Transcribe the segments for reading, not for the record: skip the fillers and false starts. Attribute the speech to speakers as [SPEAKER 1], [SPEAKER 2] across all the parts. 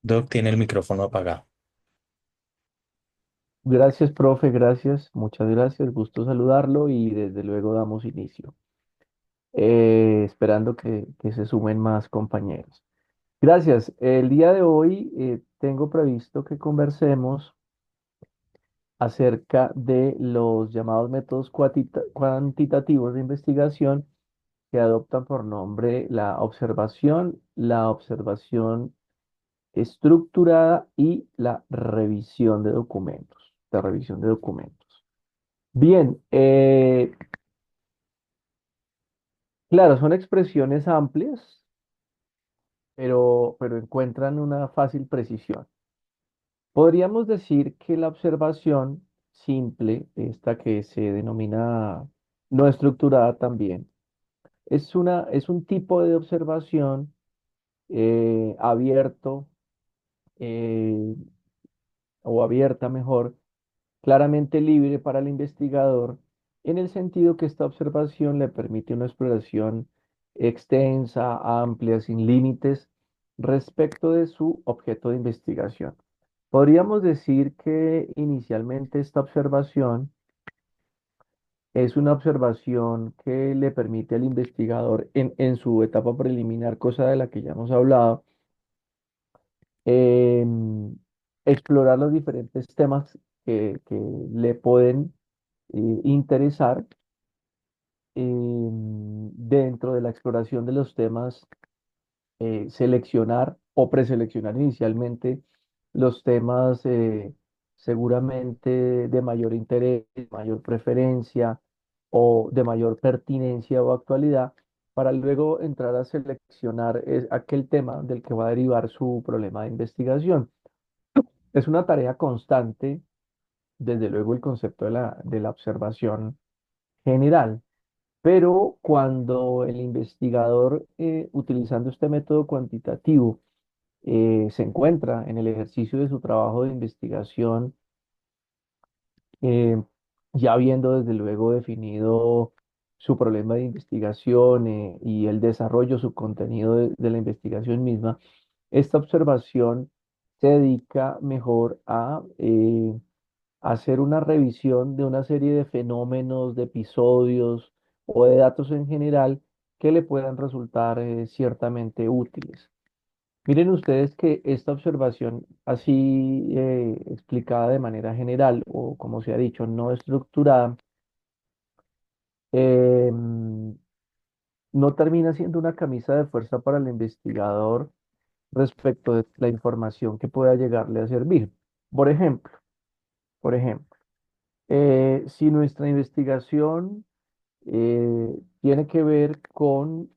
[SPEAKER 1] Doc tiene el micrófono apagado.
[SPEAKER 2] Gracias, profe, gracias, muchas gracias, gusto saludarlo y desde luego damos inicio, esperando que se sumen más compañeros. Gracias, el día de hoy tengo previsto que conversemos acerca de los llamados métodos cuantitativos de investigación que adoptan por nombre la observación estructurada y la revisión de documentos, la revisión de documentos. Bien, claro, son expresiones amplias, pero encuentran una fácil precisión. Podríamos decir que la observación simple, esta que se denomina no estructurada también, es un tipo de observación abierto eh, o abierta mejor, claramente libre para el investigador, en el sentido que esta observación le permite una exploración extensa, amplia, sin límites respecto de su objeto de investigación. Podríamos decir que inicialmente esta observación es una observación que le permite al investigador en su etapa preliminar, cosa de la que ya hemos hablado, em, explorar los diferentes temas que le pueden interesar dentro de la exploración de los temas, seleccionar o preseleccionar inicialmente los temas seguramente de mayor interés, mayor preferencia o de mayor pertinencia o actualidad, para luego entrar a seleccionar aquel tema del que va a derivar su problema de investigación. Es una tarea constante, desde luego, el concepto de la observación general. Pero cuando el investigador, utilizando este método cuantitativo, se encuentra en el ejercicio de su trabajo de investigación, eh, ya habiendo desde luego definido su problema de investigación, y el desarrollo, su contenido de la investigación misma, esta observación se dedica mejor a hacer una revisión de una serie de fenómenos, de episodios o de datos en general que le puedan resultar ciertamente útiles. Miren ustedes que esta observación, así explicada de manera general o como se ha dicho, no estructurada, no termina siendo una camisa de fuerza para el investigador respecto de la información que pueda llegarle a servir. Por ejemplo, por ejemplo, si nuestra investigación tiene que ver con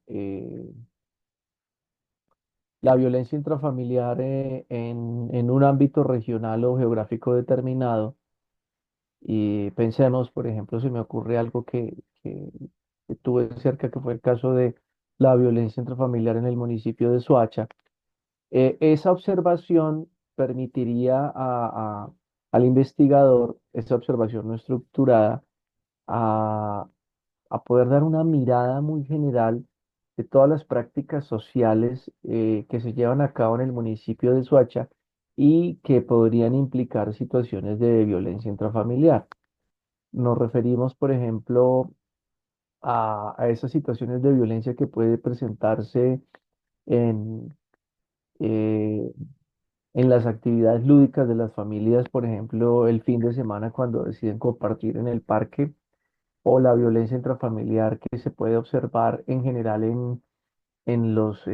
[SPEAKER 2] la violencia intrafamiliar en un ámbito regional o geográfico determinado. Y pensemos, por ejemplo, si me ocurre algo que tuve cerca, que fue el caso de la violencia intrafamiliar en el municipio de Soacha. Esa observación permitiría al investigador, esa observación no estructurada, a poder dar una mirada muy general de todas las prácticas sociales que se llevan a cabo en el municipio de Soacha y que podrían implicar situaciones de violencia intrafamiliar. Nos referimos, por ejemplo, a esas situaciones de violencia que puede presentarse en, eh, en las actividades lúdicas de las familias, por ejemplo, el fin de semana cuando deciden compartir en el parque, o la violencia intrafamiliar que se puede observar en general en los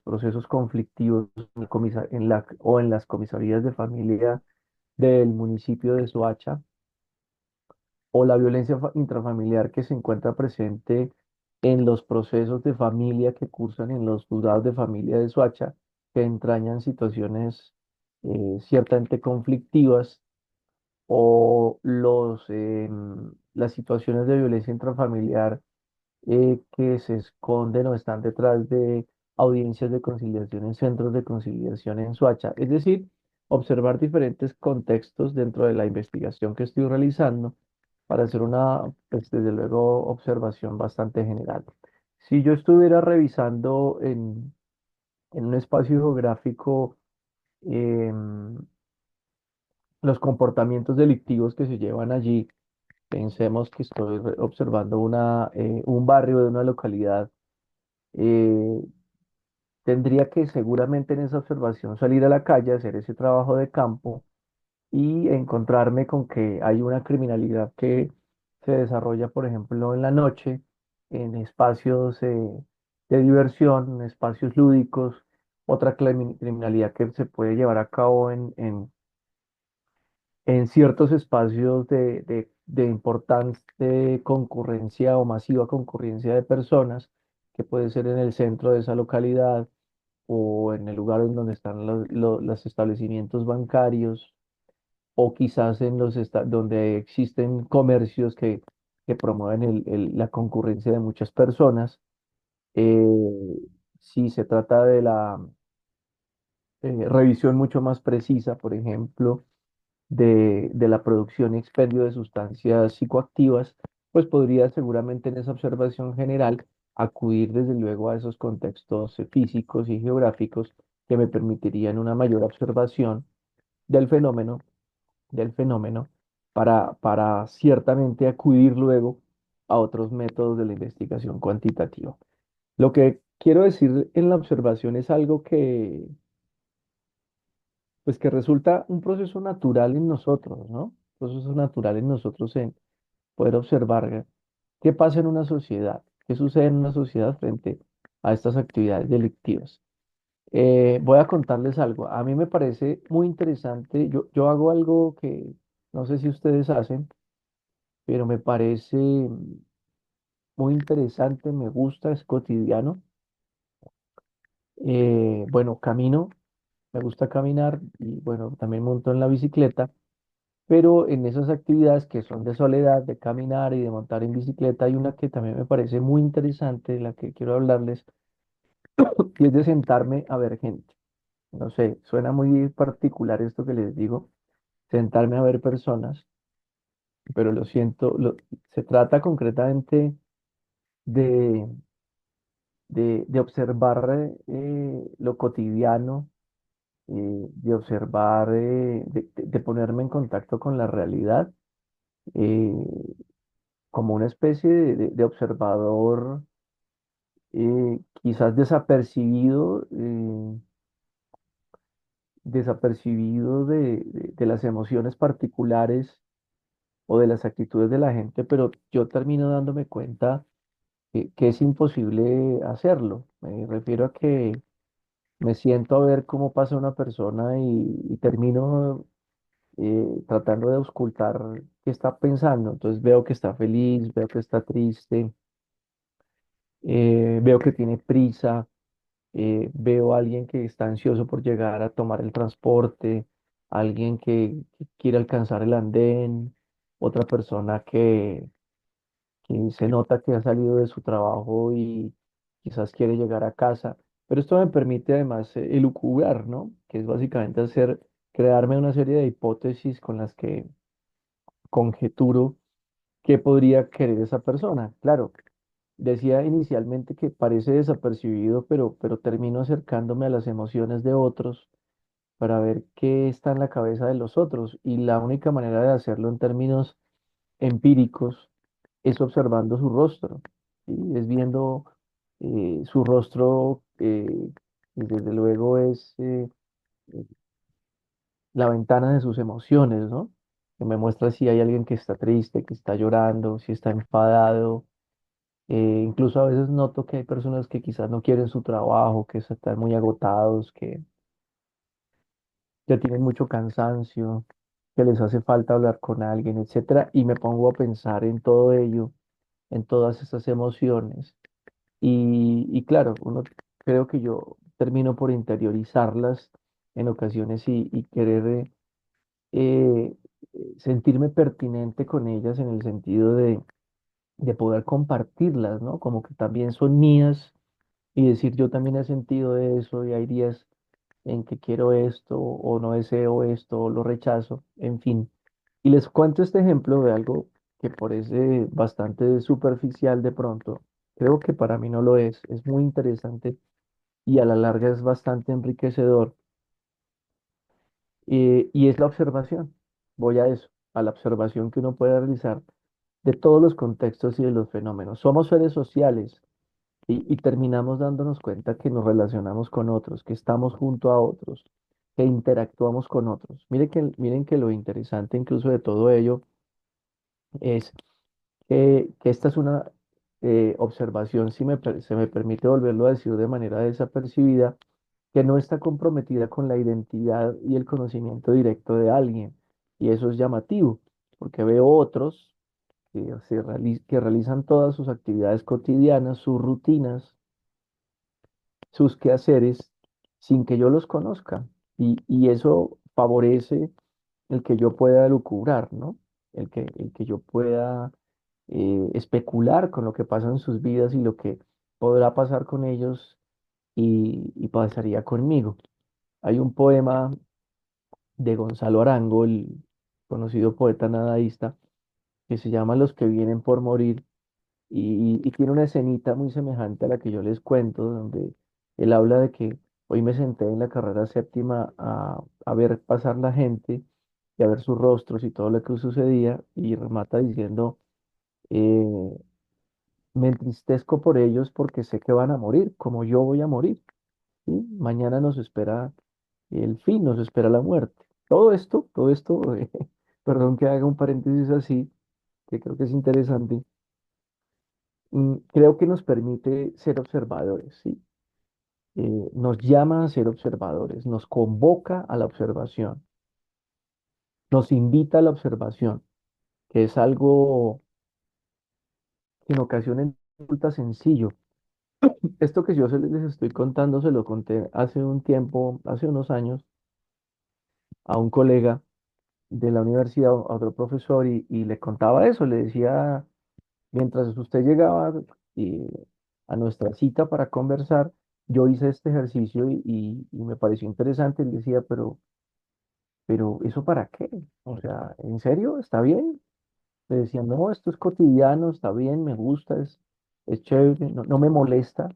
[SPEAKER 2] procesos conflictivos o en las comisarías de familia del municipio de Soacha, o la violencia intrafamiliar que se encuentra presente en los procesos de familia que cursan en los juzgados de familia de Soacha, que entrañan situaciones ciertamente conflictivas, o las situaciones de violencia intrafamiliar que se esconden o están detrás de audiencias de conciliación en centros de conciliación en Soacha. Es decir, observar diferentes contextos dentro de la investigación que estoy realizando para hacer una, pues, desde luego, observación bastante general. Si yo estuviera revisando en un espacio geográfico em, los comportamientos delictivos que se llevan allí. Pensemos que estoy observando un barrio de una localidad. eh, Tendría que seguramente en esa observación salir a la calle, hacer ese trabajo de campo y encontrarme con que hay una criminalidad que se desarrolla, por ejemplo, en la noche, en espacios de diversión, en espacios lúdicos, otra criminalidad que se puede llevar a cabo en ciertos espacios de importante concurrencia o masiva concurrencia de personas, que puede ser en el centro de esa localidad o en el lugar en donde están los establecimientos bancarios, o quizás en donde existen comercios que promueven la concurrencia de muchas personas. Eh, si se trata de la revisión mucho más precisa, por ejemplo, de la producción y expendio de sustancias psicoactivas, pues podría seguramente en esa observación general acudir desde luego a esos contextos físicos y geográficos que me permitirían una mayor observación del fenómeno, del fenómeno, para ciertamente acudir luego a otros métodos de la investigación cuantitativa. Lo que quiero decir en la observación es algo pues que resulta un proceso natural en nosotros, ¿no? Un proceso natural en nosotros en poder observar qué pasa en una sociedad, qué sucede en una sociedad frente a estas actividades delictivas. Voy a contarles algo. A mí me parece muy interesante. Yo hago algo que no sé si ustedes hacen, pero me parece muy interesante, me gusta, es cotidiano. Bueno, camino, me gusta caminar y bueno, también monto en la bicicleta. Pero en esas actividades que son de soledad, de caminar y de montar en bicicleta, hay una que también me parece muy interesante, de la que quiero hablarles, y es de sentarme a ver gente. No sé, suena muy particular esto que les digo, sentarme a ver personas, pero lo siento, se trata concretamente de, de observar lo cotidiano, de observar, de ponerme en contacto con la realidad. eh, Como una especie de observador, quizás desapercibido, desapercibido de las emociones particulares o de las actitudes de la gente, pero yo termino dándome cuenta que es imposible hacerlo. Me refiero a que me siento a ver cómo pasa una persona y termino tratando de auscultar qué está pensando. Entonces veo que está feliz, veo que está triste, veo que tiene prisa. Veo a alguien que está ansioso por llegar a tomar el transporte, alguien que quiere alcanzar el andén, otra persona que se nota que ha salido de su trabajo y quizás quiere llegar a casa. Pero esto me permite además elucubrar, ¿no? Que es básicamente crearme una serie de hipótesis con las que conjeturo qué podría querer esa persona. Claro, decía inicialmente que parece desapercibido, pero termino acercándome a las emociones de otros para ver qué está en la cabeza de los otros. Y la única manera de hacerlo en términos empíricos es observando su rostro, ¿sí? Es viendo su rostro, y desde luego es la ventana de sus emociones, ¿no? Que me muestra si hay alguien que está triste, que está llorando, si está enfadado. Incluso a veces noto que hay personas que quizás no quieren su trabajo, que están muy agotados, que tienen mucho cansancio, que les hace falta hablar con alguien, etcétera, y me pongo a pensar en todo ello, en todas esas emociones. Y claro, creo que yo termino por interiorizarlas en ocasiones y querer eh, sentirme pertinente con ellas en el sentido de poder compartirlas, ¿no? Como que también son mías y decir yo también he sentido eso y hay días en que quiero esto o no deseo esto o lo rechazo, en fin. Y les cuento este ejemplo de algo que parece bastante superficial de pronto. Creo que para mí no lo es muy interesante y a la larga es bastante enriquecedor. Y es la observación. Voy a eso, a la observación que uno puede realizar de todos los contextos y de los fenómenos. Somos seres sociales y terminamos dándonos cuenta que nos relacionamos con otros, que estamos junto a otros, que interactuamos con otros. Miren que lo interesante incluso de todo ello es que esta es una observación, si se me permite volverlo a decir de manera desapercibida, que no está comprometida con la identidad y el conocimiento directo de alguien. Y eso es llamativo, porque veo otros que realizan todas sus actividades cotidianas, sus rutinas, sus quehaceres, sin que yo los conozca. Y eso favorece el que yo pueda lucubrar, ¿no? El que yo pueda especular con lo que pasa en sus vidas y lo que podrá pasar con ellos y pasaría conmigo. Hay un poema de Gonzalo Arango, el conocido poeta nadaísta, que se llama Los que vienen por morir y tiene una escenita muy semejante a la que yo les cuento, donde él habla de que hoy me senté en la carrera séptima a ver pasar la gente y a ver sus rostros y todo lo que sucedía y remata diciendo, eh, me entristezco por ellos porque sé que van a morir, como yo voy a morir, ¿sí? Mañana nos espera el fin, nos espera la muerte. Todo esto, perdón que haga un paréntesis así, que creo que es interesante, creo que nos permite ser observadores, ¿sí? Nos llama a ser observadores, nos convoca a la observación, nos invita a la observación, que es algo que en ocasiones resulta sencillo. Esto que les estoy contando se lo conté hace un tiempo, hace unos años, a un colega de la universidad, a otro profesor, y le contaba eso, le decía, mientras usted llegaba eh, a nuestra cita para conversar, yo hice este ejercicio y me pareció interesante. Él decía, pero ¿eso para qué? O sea, ¿en serio? ¿Está bien? Le decía, no, esto es cotidiano, está bien, me gusta, es chévere, no, no me molesta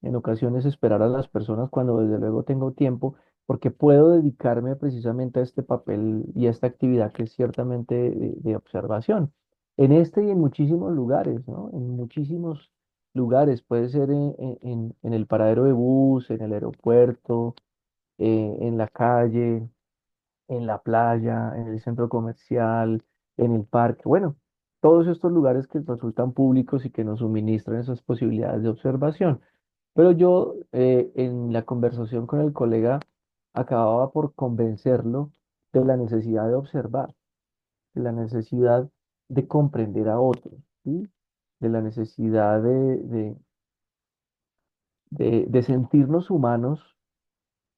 [SPEAKER 2] en ocasiones esperar a las personas cuando desde luego tengo tiempo, porque puedo dedicarme precisamente a este papel y a esta actividad que es ciertamente de observación. En este y en muchísimos lugares, ¿no? En muchísimos lugares, puede ser en el paradero de bus, en el aeropuerto, en la calle, en la playa, en el centro comercial, en el parque, bueno, todos estos lugares que resultan públicos y que nos suministran esas posibilidades de observación. Pero yo en la conversación con el colega acababa por convencerlo de la necesidad de observar, de la necesidad de comprender a otros, ¿sí? De la necesidad de sentirnos humanos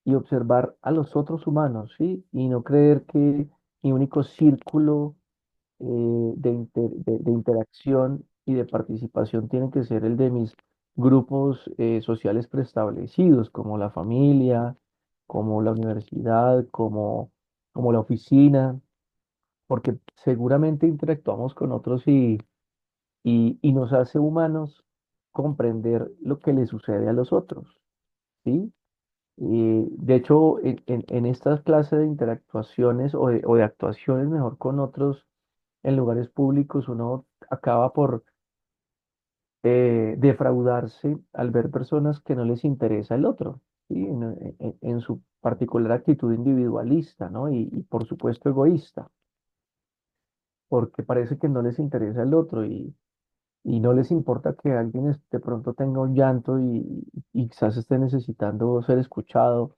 [SPEAKER 2] y observar a los otros humanos, ¿sí? Y no creer que mi único círculo de interacción y de participación tiene que ser el de mis grupos sociales preestablecidos, como la familia, como la universidad, como la oficina, porque seguramente interactuamos con otros y nos hace humanos comprender lo que le sucede a los otros, ¿sí? Y de hecho, en estas clases de interactuaciones o de actuaciones mejor con otros en lugares públicos, uno acaba por defraudarse al ver personas que no les interesa el otro, ¿sí? En su particular actitud individualista, ¿no? Y por supuesto egoísta, porque parece que no les interesa el otro y no les importa que alguien de pronto tenga un llanto y quizás esté necesitando ser escuchado,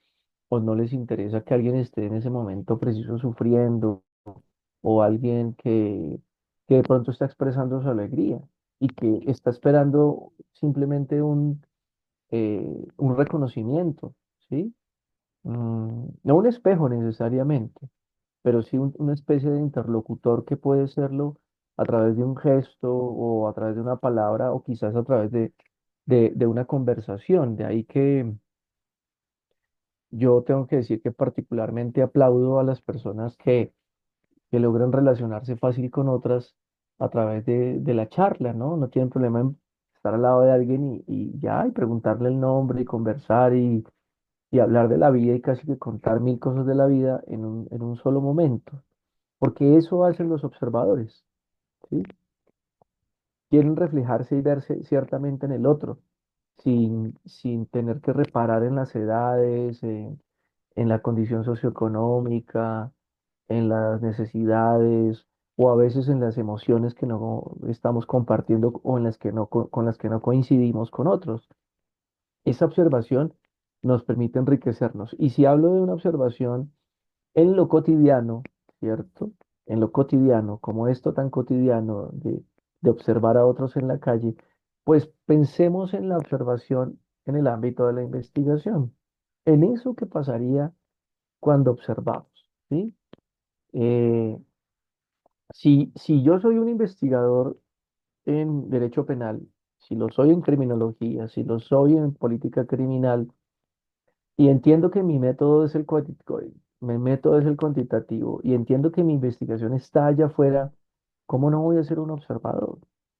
[SPEAKER 2] o no les interesa que alguien esté en ese momento preciso sufriendo, o alguien que de pronto está expresando su alegría y que está esperando simplemente un reconocimiento, ¿sí? No un espejo necesariamente, pero sí una especie de interlocutor que puede serlo a través de un gesto o a través de una palabra o quizás a través de una conversación. De ahí que yo tengo que decir que particularmente aplaudo a las personas que logran relacionarse fácil con otras a través de la charla, ¿no? No tienen problema en estar al lado de alguien y ya, y preguntarle el nombre y conversar y hablar de la vida y casi que contar mil cosas de la vida en un solo momento, porque eso hacen los observadores, ¿sí? Quieren reflejarse y verse ciertamente en el otro, sin tener que reparar en las edades, en la condición socioeconómica, en las necesidades o a veces en las emociones que no estamos compartiendo o en las que no, con las que no coincidimos con otros. Esa observación nos permite enriquecernos. Y si hablo de una observación en lo cotidiano, ¿cierto? En lo cotidiano, como esto tan cotidiano de observar a otros en la calle, pues pensemos en la observación en el ámbito de la investigación, en eso que pasaría cuando observamos, ¿sí? Eh, si yo soy un investigador en derecho penal, si lo soy en criminología, si lo soy en política criminal, y entiendo que mi método es mi método es el cuantitativo y entiendo que mi investigación está allá afuera. ¿Cómo no voy a ser un observador?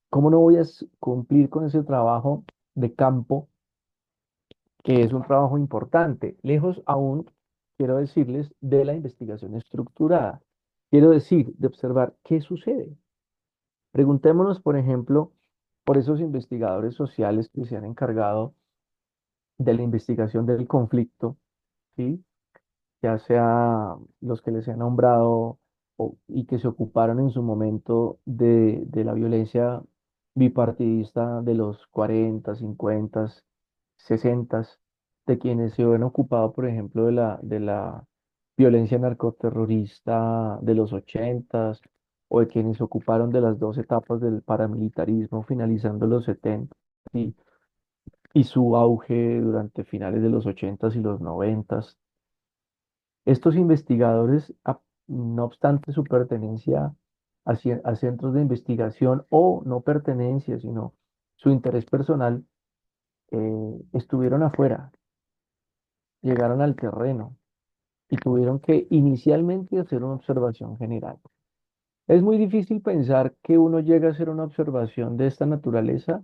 [SPEAKER 2] ¿Cómo no voy a cumplir con ese trabajo de campo, que es un trabajo importante? Lejos aún, quiero decirles, de la investigación estructurada. Quiero decir, de observar qué sucede. Preguntémonos, por ejemplo, por esos investigadores sociales que se han encargado de la investigación del conflicto, ¿sí? Ya sea los que les he nombrado y que se ocuparon en su momento de la violencia bipartidista de los 40 50 60, de quienes se han ocupado, por ejemplo, de la violencia narcoterrorista de los 80 o de quienes se ocuparon de las dos etapas del paramilitarismo finalizando los 70 y, y su auge durante finales de los 80 y los 90. Estos investigadores, no obstante su pertenencia a centros de investigación o no pertenencia, sino su interés personal, estuvieron afuera, llegaron al terreno y tuvieron que inicialmente hacer una observación general. Es muy difícil pensar que uno llegue a hacer una observación de esta naturaleza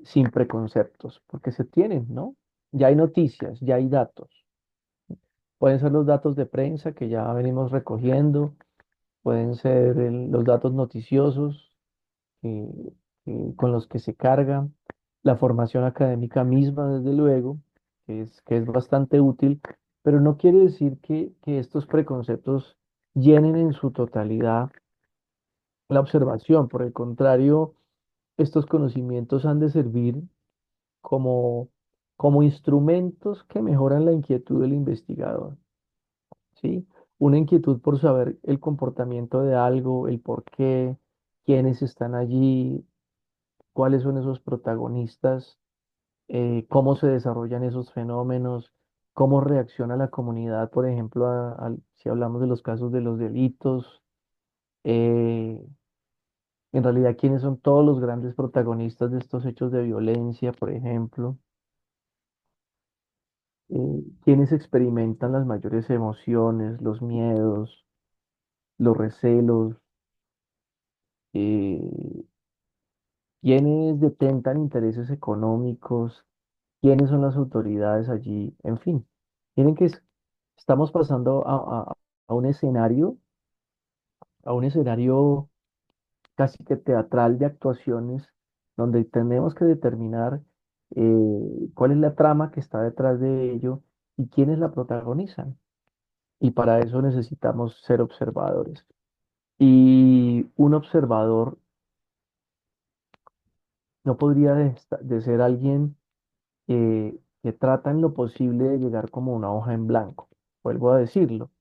[SPEAKER 2] sin preconceptos, porque se tienen, ¿no? Ya hay noticias, ya hay datos. Pueden ser los datos de prensa que ya venimos recogiendo, pueden ser los datos noticiosos que- con los que se carga, la formación académica misma, desde luego, que es bastante útil, pero no quiere decir que estos preconceptos llenen en su totalidad la observación. Por el contrario, estos conocimientos han de servir como, como instrumentos que mejoran la inquietud del investigador. ¿Sí? Una inquietud por saber el comportamiento de algo, el por qué, quiénes están allí, cuáles son esos protagonistas, cómo se desarrollan esos fenómenos, cómo reacciona la comunidad, por ejemplo, si hablamos de los casos de los delitos, eh, en realidad quiénes son todos los grandes protagonistas de estos hechos de violencia, por ejemplo, quiénes experimentan las mayores emociones, los miedos, los recelos, eh, quiénes detentan intereses económicos, quiénes son las autoridades allí, en fin. Miren que estamos pasando a un a un escenario casi que teatral de actuaciones donde tenemos que determinar cuál es la trama que está detrás de ello y quiénes la protagonizan. Y para eso necesitamos ser observadores. Y un observador no podría de ser alguien que trata en lo posible de llegar como una hoja en blanco. Vuelvo a decirlo,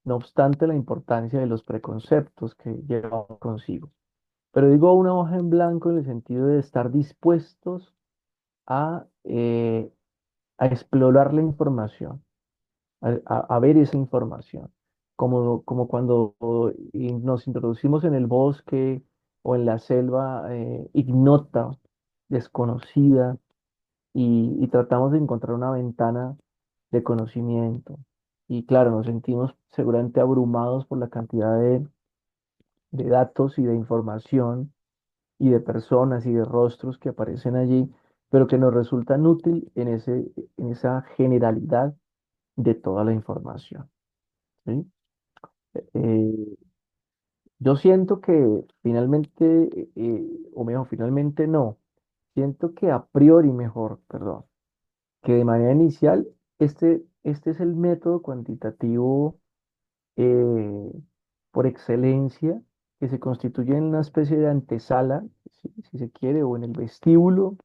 [SPEAKER 2] no obstante la importancia de los preconceptos que llevamos consigo. Pero digo una hoja en blanco en el sentido de estar dispuestos a, a explorar la información, a ver esa información, como cuando nos introducimos en el bosque o en la selva ignota, desconocida, y tratamos de encontrar una ventana de conocimiento. Y claro, nos sentimos seguramente abrumados por la cantidad de datos y de información y de personas y de rostros que aparecen allí. pero que nos resultan útil en esa generalidad de toda la información, ¿sí? Eh, yo siento que finalmente, o mejor, finalmente no, siento que a priori mejor, perdón, que de manera inicial, este es el método cuantitativo eh, por excelencia, que se constituye en una especie de antesala, si se quiere, o en el vestíbulo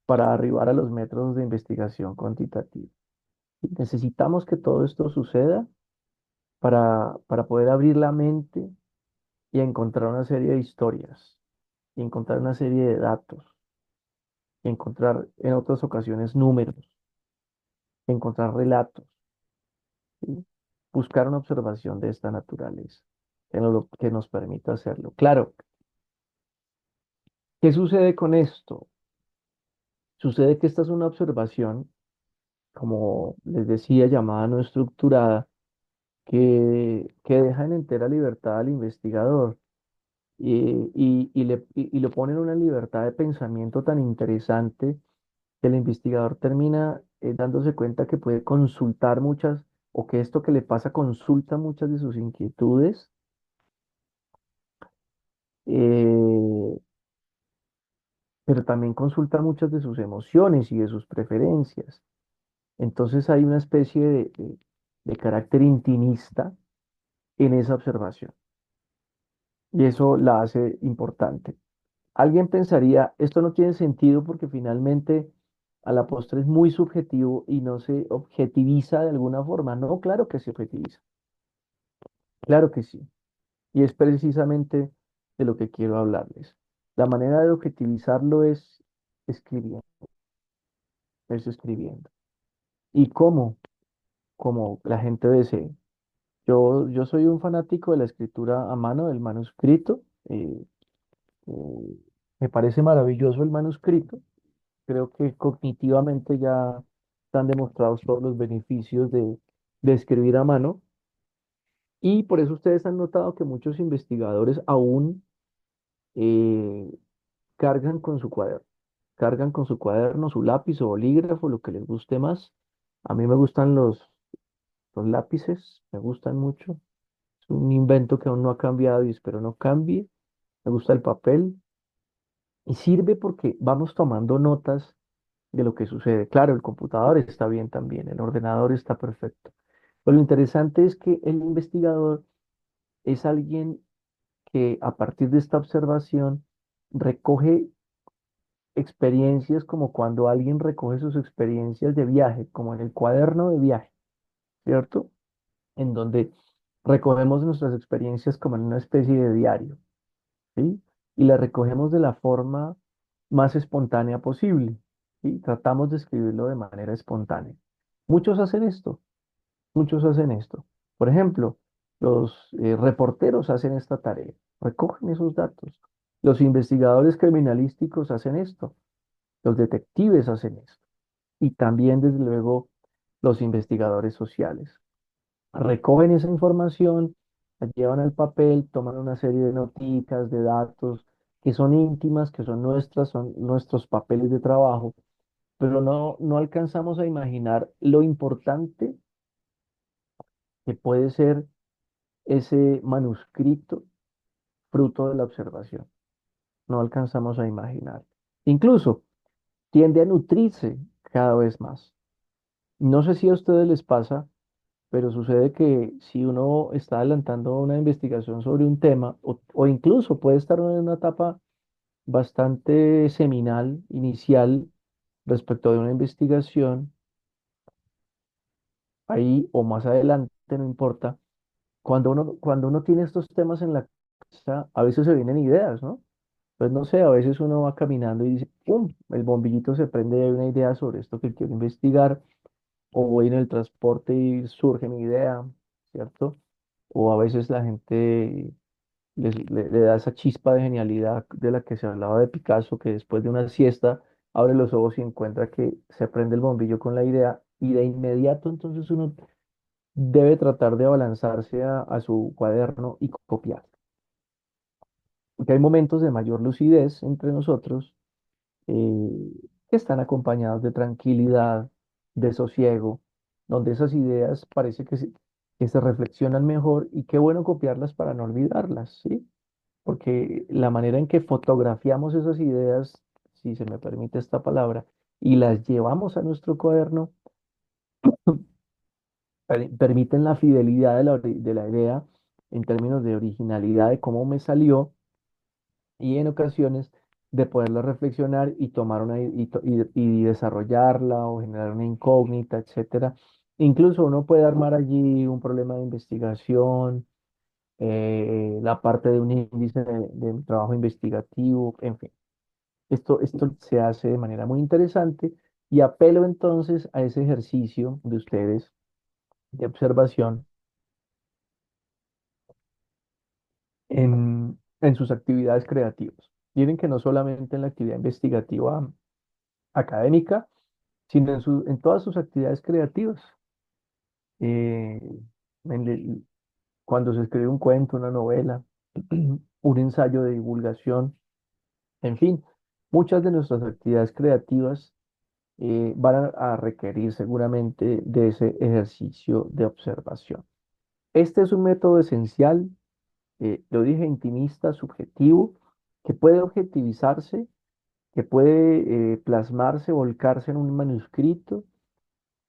[SPEAKER 2] para arribar a los métodos de investigación cuantitativa. Y necesitamos que todo esto suceda para poder abrir la mente y encontrar una serie de historias, y encontrar una serie de datos, y encontrar en otras ocasiones números, encontrar relatos, ¿sí? Buscar una observación de esta naturaleza que nos permita hacerlo. Claro, ¿qué sucede con esto? Sucede que esta es una observación, como les decía, llamada no estructurada, que deja en entera libertad al investigador y lo pone en una libertad de pensamiento tan interesante que el investigador termina dándose cuenta que puede consultar muchas, o que esto que le pasa consulta muchas de sus inquietudes, eh, pero también consulta muchas de sus emociones y de sus preferencias. Entonces hay una especie de carácter intimista en esa observación y eso la hace importante. Alguien pensaría, esto no tiene sentido porque finalmente a la postre es muy subjetivo y no se objetiviza de alguna forma. No, claro que se objetiviza, claro que sí. Y es precisamente de lo que quiero hablarles. La manera de objetivizarlo es escribiendo, es escribiendo. ¿Y cómo? Como la gente desee. Yo soy un fanático de la escritura a mano, del manuscrito. Eh, Me parece maravilloso el manuscrito. Creo que cognitivamente ya están demostrados todos los beneficios de escribir a mano. Y por eso ustedes han notado que muchos investigadores aún eh, cargan con su cuaderno. Cargan con su cuaderno, su lápiz o bolígrafo, lo que les guste más. A mí me gustan los lápices, me gustan mucho. Es un invento que aún no ha cambiado y espero no cambie. Me gusta el papel y sirve porque vamos tomando notas de lo que sucede. Claro, el computador está bien también, el ordenador está perfecto. Pero lo interesante es que el investigador es alguien que a partir de esta observación recoge experiencias como cuando alguien recoge sus experiencias de viaje, como en el cuaderno de viaje, ¿cierto? En donde recogemos nuestras experiencias como en una especie de diario, ¿sí? Y las recogemos de la forma más espontánea posible, ¿sí? Tratamos de escribirlo de manera espontánea. Muchos hacen esto, muchos hacen esto. Por ejemplo, los reporteros hacen esta tarea, recogen esos datos. Los investigadores criminalísticos hacen esto, los detectives hacen esto. Y también, desde luego, los investigadores sociales. Recogen esa información, la llevan al papel, toman una serie de noticas, de datos que son íntimas, que son nuestras, son nuestros papeles de trabajo, pero no alcanzamos a imaginar lo importante que puede ser ese manuscrito fruto de la observación. No alcanzamos a imaginar. Incluso tiende a nutrirse cada vez más. No sé si a ustedes les pasa, pero sucede que si uno está adelantando una investigación sobre un tema, o incluso puede estar en una etapa bastante seminal, inicial, respecto de una investigación, ahí o más adelante, no importa, cuando uno tiene estos temas en la cabeza, a veces se vienen ideas, ¿no? Pues no sé, a veces uno va caminando y dice, ¡pum! El bombillito se prende y hay una idea sobre esto que quiero investigar, o voy en el transporte y surge mi idea, ¿cierto? O a veces la gente le da esa chispa de genialidad de la que se hablaba de Picasso, que después de una siesta abre los ojos y encuentra que se prende el bombillo con la idea y de inmediato entonces uno debe tratar de abalanzarse a su cuaderno y copiar. Porque hay momentos de mayor lucidez entre nosotros que están acompañados de tranquilidad, de sosiego, donde esas ideas parece que se reflexionan mejor y qué bueno copiarlas para no olvidarlas, ¿sí? Porque la manera en que fotografiamos esas ideas, si se me permite esta palabra, y las llevamos a nuestro cuaderno, permiten la fidelidad de de la idea en términos de originalidad de cómo me salió y en ocasiones de poderla reflexionar y tomar y desarrollarla o generar una incógnita, etcétera. Incluso uno puede armar allí un problema de investigación, la parte de un índice de trabajo investigativo, en fin. Esto se hace de manera muy interesante y apelo entonces a ese ejercicio de ustedes de observación en sus actividades creativas. Miren que no solamente en la actividad investigativa académica, sino en todas sus actividades creativas. Eh, en el- Cuando se escribe un cuento, una novela, un ensayo de divulgación, en fin, muchas de nuestras actividades creativas van a requerir seguramente de ese ejercicio de observación. Este es un método esencial, lo dije, intimista, subjetivo, que puede objetivizarse, que puede plasmarse, volcarse en un manuscrito,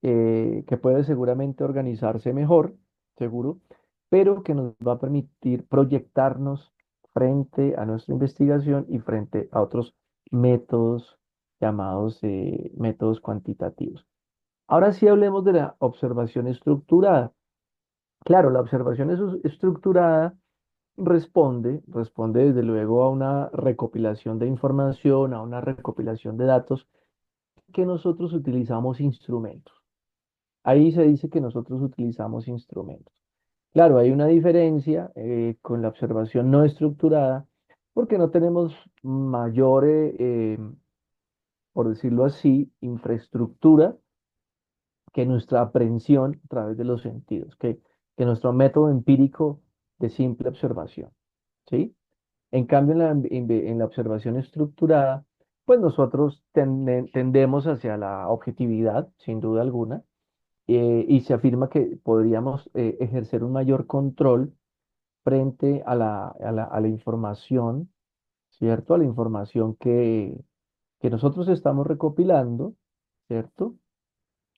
[SPEAKER 2] que puede seguramente organizarse mejor, seguro, pero que nos va a permitir proyectarnos frente a nuestra investigación y frente a otros métodos llamados métodos cuantitativos. Ahora sí hablemos de la observación estructurada. Claro, la observación estructurada responde desde luego a una recopilación de información, a una recopilación de datos que nosotros utilizamos instrumentos. Ahí se dice que nosotros utilizamos instrumentos. Claro, hay una diferencia con la observación no estructurada porque no tenemos mayor, por decirlo así, infraestructura que nuestra aprehensión a través de los sentidos, que nuestro método empírico de simple observación, ¿sí? En cambio, en la observación estructurada, pues nosotros tendemos hacia la objetividad, sin duda alguna, y se afirma que podríamos ejercer un mayor control frente a a la información, ¿cierto? A la información que nosotros estamos recopilando, ¿cierto?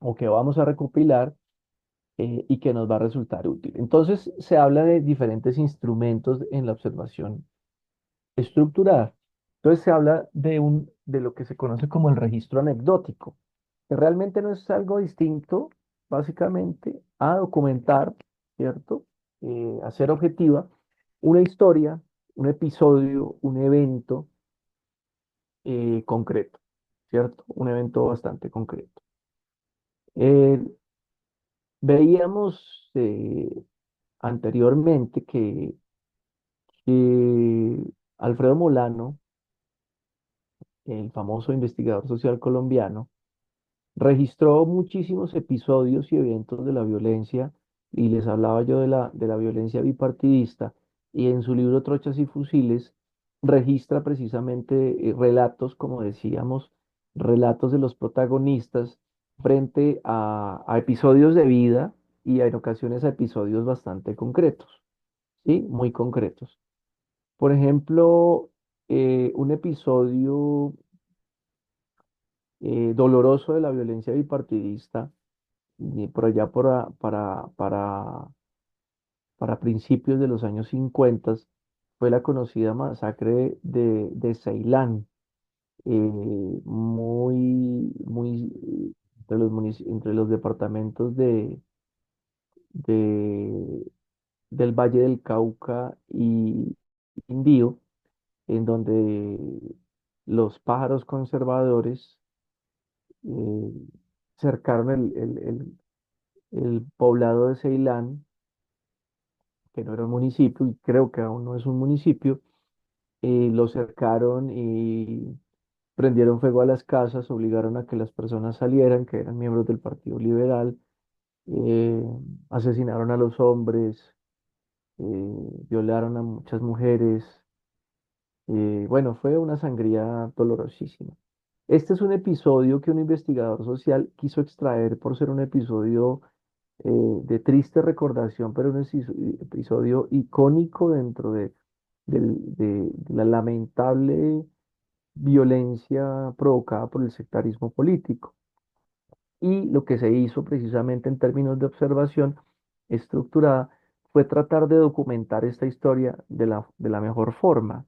[SPEAKER 2] O que vamos a recopilar y que nos va a resultar útil. Entonces, se habla de diferentes instrumentos en la observación estructurada. Entonces, se habla de lo que se conoce como el registro anecdótico, que realmente no es algo distinto, básicamente, a documentar, ¿cierto? Hacer objetiva una historia, un episodio, un evento concreto, ¿cierto? Un evento bastante concreto. Eh, Veíamos anteriormente que Alfredo Molano, el famoso investigador social colombiano, registró muchísimos episodios y eventos de la violencia, y les hablaba yo de la violencia bipartidista, y en su libro Trochas y Fusiles registra precisamente relatos, como decíamos, relatos de los protagonistas frente a episodios de vida y en ocasiones a episodios bastante concretos, ¿sí? Muy concretos. Por ejemplo, un episodio doloroso de la violencia bipartidista por allá para principios de los años 50 fue la conocida masacre de Ceilán, muy entre los departamentos de- del Valle del Cauca y Quindío, en donde los pájaros conservadores eh, cercaron el poblado de Ceilán, que no era un municipio y creo que aún no es un municipio, lo cercaron y prendieron fuego a las casas, obligaron a que las personas salieran, que eran miembros del Partido Liberal, eh, asesinaron a los hombres, violaron a muchas mujeres. Bueno, fue una sangría dolorosísima. Este es un episodio que un investigador social quiso extraer por ser un episodio de triste recordación, pero un episodio icónico dentro de la lamentable violencia provocada por el sectarismo político. Y lo que se hizo precisamente en términos de observación estructurada fue tratar de documentar esta historia de la mejor forma.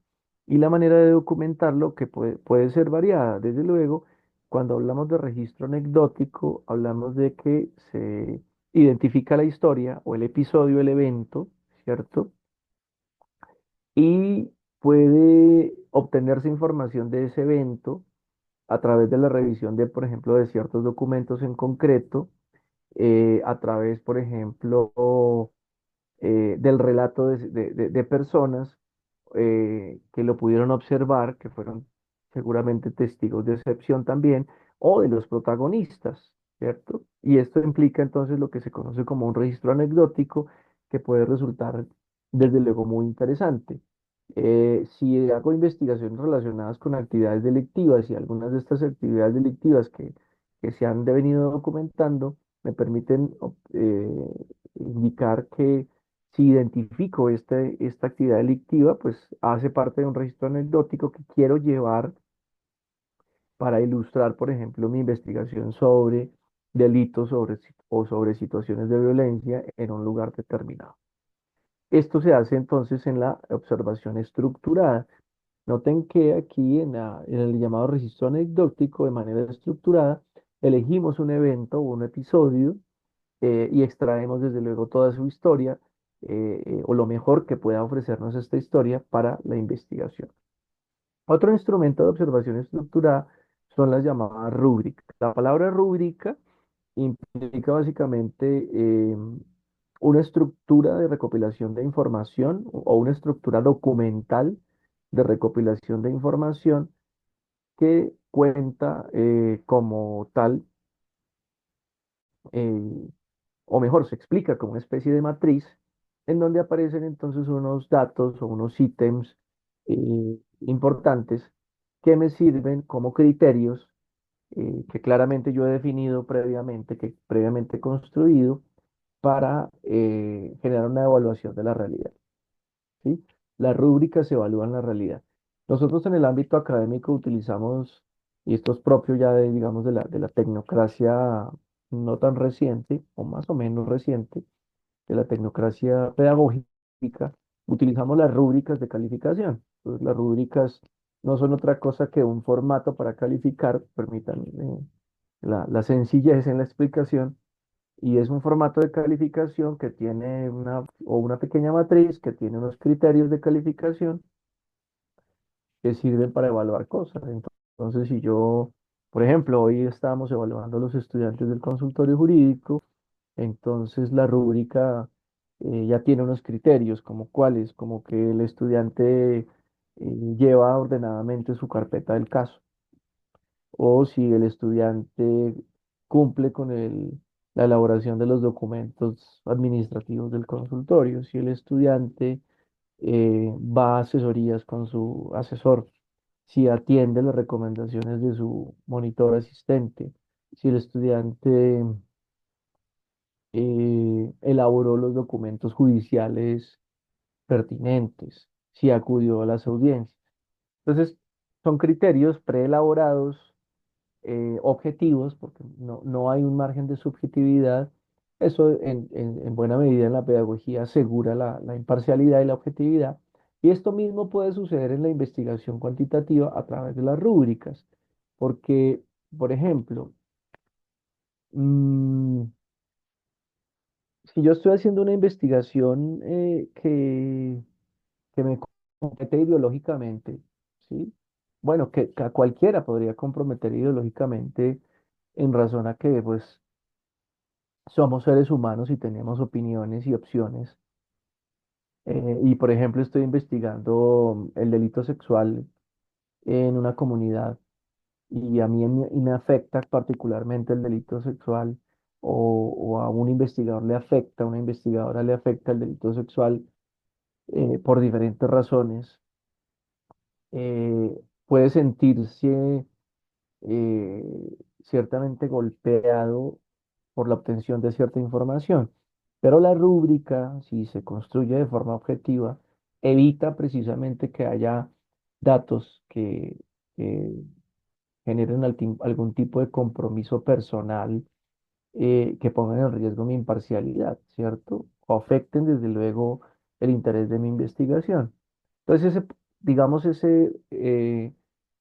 [SPEAKER 2] Y la manera de documentarlo que puede ser variada. Desde luego, cuando hablamos de registro anecdótico, hablamos de que se identifica la historia o el episodio, el evento, ¿cierto? Y puede obtenerse información de ese evento a través de la revisión de, por ejemplo, de ciertos documentos en concreto, a través, por ejemplo, del relato de personas que lo pudieron observar, que fueron seguramente testigos de excepción también, o de los protagonistas, ¿cierto? Y esto implica entonces lo que se conoce como un registro anecdótico que puede resultar, desde luego, muy interesante. Si hago investigaciones relacionadas con actividades delictivas y algunas de estas actividades delictivas que se han venido documentando me permiten indicar que si identifico esta actividad delictiva, pues hace parte de un registro anecdótico que quiero llevar para ilustrar, por ejemplo, mi investigación sobre delitos o sobre situaciones de violencia en un lugar determinado. Esto se hace entonces en la observación estructurada. Noten que aquí en el llamado registro anecdótico, de manera estructurada, elegimos un evento o un episodio y extraemos desde luego toda su historia o lo mejor que pueda ofrecernos esta historia para la investigación. Otro instrumento de observación estructurada son las llamadas rúbricas. La palabra rúbrica implica básicamente una estructura de recopilación de información o una estructura documental de recopilación de información que cuenta como tal eh, o mejor, se explica como una especie de matriz en donde aparecen entonces unos datos o unos ítems importantes que me sirven como criterios que claramente yo he definido previamente, que previamente he construido para generar una evaluación de la realidad, ¿sí? Las rúbricas evalúan la realidad. Nosotros en el ámbito académico utilizamos, y esto es propio ya de, digamos, de la tecnocracia no tan reciente, o más o menos reciente, de la tecnocracia pedagógica, utilizamos las rúbricas de calificación. Entonces, las rúbricas no son otra cosa que un formato para calificar, permítanme la sencillez en la explicación, y es un formato de calificación que tiene una pequeña matriz que tiene unos criterios de calificación que sirven para evaluar cosas. Entonces, si yo, por ejemplo, hoy estábamos evaluando a los estudiantes del consultorio jurídico, entonces la rúbrica ya tiene unos criterios, como cuáles, como que el estudiante lleva ordenadamente su carpeta del caso, o si el estudiante cumple con la elaboración de los documentos administrativos del consultorio, si el estudiante va a asesorías con su asesor, si atiende las recomendaciones de su monitor asistente, si el estudiante elaboró los documentos judiciales pertinentes, si acudió a las audiencias. Entonces, son criterios preelaborados, objetivos, porque no hay un margen de subjetividad. Eso en buena medida en la pedagogía asegura la imparcialidad y la objetividad. Y esto mismo puede suceder en la investigación cuantitativa a través de las rúbricas, porque, por ejemplo, mm, si yo estoy haciendo una investigación que me compromete ideológicamente, ¿sí? Bueno, que a cualquiera podría comprometer ideológicamente en razón a que, pues, somos seres humanos y tenemos opiniones y opciones. Y, por ejemplo, estoy investigando el delito sexual en una comunidad y a mí y me afecta particularmente el delito sexual o a un investigador le afecta, a una investigadora le afecta el delito sexual por diferentes razones, puede sentirse eh, ciertamente golpeado por la obtención de cierta información. Pero la rúbrica, si se construye de forma objetiva, evita precisamente que haya datos que generen algún tipo de compromiso personal, que pongan en riesgo mi imparcialidad, ¿cierto? O afecten desde luego el interés de mi investigación. Entonces, digamos, ese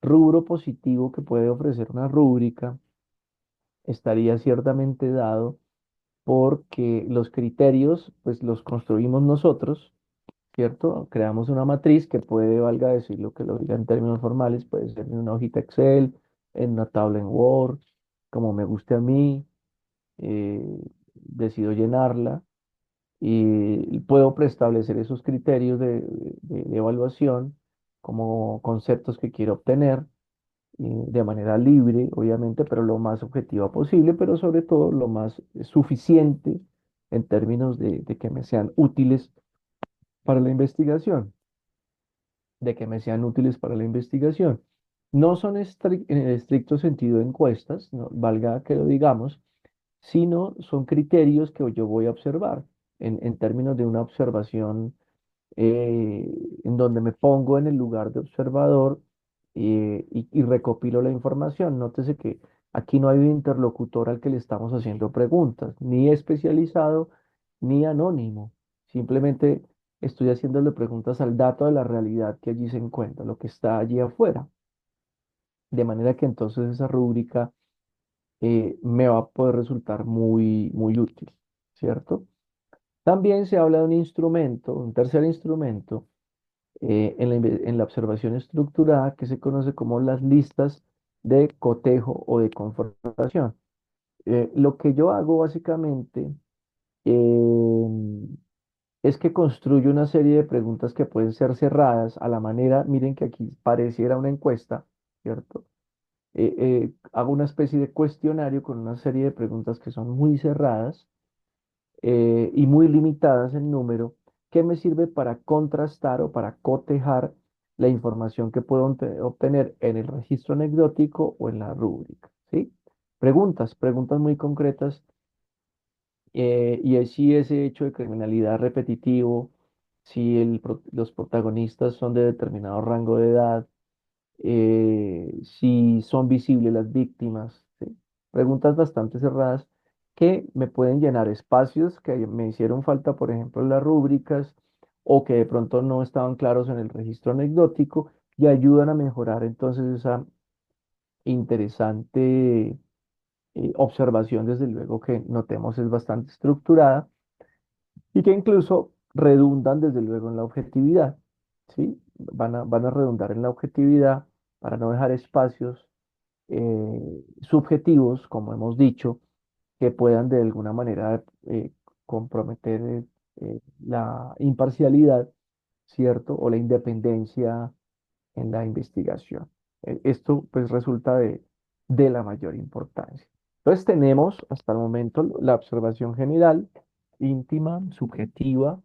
[SPEAKER 2] rubro positivo que puede ofrecer una rúbrica estaría ciertamente dado porque los criterios, pues los construimos nosotros, ¿cierto? Creamos una matriz que puede, valga decir lo que lo diga en términos formales, puede ser en una hojita Excel, en una tabla en Word, como me guste a mí, eh, decido llenarla y puedo preestablecer esos criterios de evaluación como conceptos que quiero obtener, de manera libre, obviamente, pero lo más objetiva posible, pero sobre todo lo más suficiente en términos de que me sean útiles para la investigación, de que me sean útiles para la investigación. No son en el estricto sentido encuestas, valga que lo digamos, sino son criterios que yo voy a observar en términos de una observación, eh, en donde me pongo en el lugar de observador, y recopilo la información. Nótese que aquí no hay un interlocutor al que le estamos haciendo preguntas, ni especializado ni anónimo. Simplemente estoy haciéndole preguntas al dato de la realidad que allí se encuentra, lo que está allí afuera. De manera que entonces esa rúbrica me va a poder resultar muy, muy útil, ¿cierto? También se habla de un instrumento, un tercer instrumento, en la observación estructurada, que se conoce como las listas de cotejo o de confrontación. Lo que yo hago básicamente, es que construyo una serie de preguntas que pueden ser cerradas a la manera, miren que aquí pareciera una encuesta, ¿cierto? Hago una especie de cuestionario con una serie de preguntas que son muy cerradas, y muy limitadas en número, que me sirve para contrastar o para cotejar la información que puedo obtener en el registro anecdótico o en la rúbrica, ¿sí? Preguntas muy concretas, y es si ese hecho de criminalidad repetitivo, si los protagonistas son de determinado rango de edad, si son visibles las víctimas, ¿sí? Preguntas bastante cerradas que me pueden llenar espacios que me hicieron falta, por ejemplo, en las rúbricas, o que de pronto no estaban claros en el registro anecdótico, y ayudan a mejorar entonces esa interesante, observación, desde luego que notemos es bastante estructurada y que incluso redundan desde luego en la objetividad, ¿sí? Van a redundar en la objetividad para no dejar espacios, subjetivos, como hemos dicho, que puedan de alguna manera, comprometer, la imparcialidad, ¿cierto? O la independencia en la investigación. Esto pues resulta de la mayor importancia. Entonces tenemos hasta el momento la observación general, íntima, subjetiva,